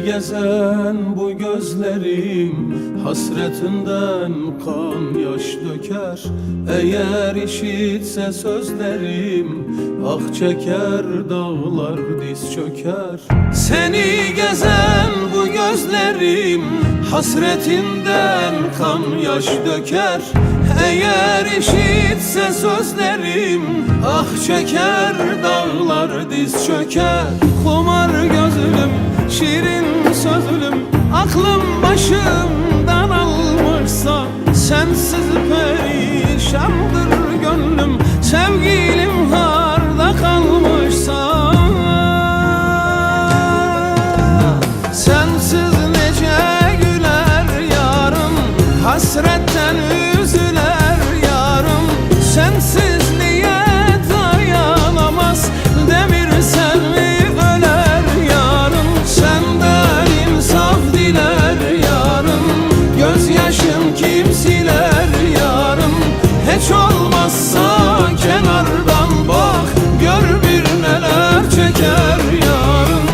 gezen bu gözlerim hasretinden kan yaş döker. Eğer işitse sözlerim ah çeker, dağlar diz çöker. Seni gezen bu gözlerim hasretinden kan yaş döker. Eğer işitse sözlerim ah çeker, dağlar diz çöker. Kumar gözlüm, şirin sözlüm, aklım başımdan almışsa sensiz perişandır gönlüm. Sevgilim harda kalmışsa sensiz nece güler yarım, hasretten üzüler yarım. Sensizliğe dayanamaz demir selvi öler yarım. Senden insaf diler yarım, gözyaşım kim siler yarım. Hiç olmazsa kenardan bak, gör bir neler çeker yarım.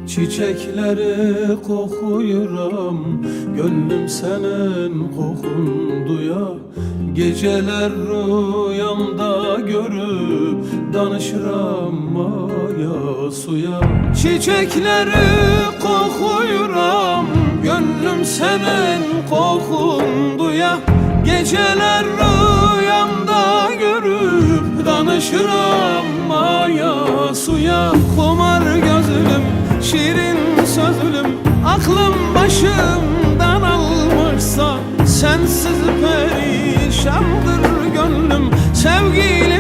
Çiçekleri kokuyuram, gönlüm senin kokun duya. Geceler rüyamda görüp danışıram maya suya. Çiçekleri kokuyuram, gönlüm senin kokun duya. Geceler rüyamda görüp danışıram maya suya. Kumar gözlüm, şirin sözlüm, aklım başımdan almışsa sensiz perişandır gönlüm. Sevgilim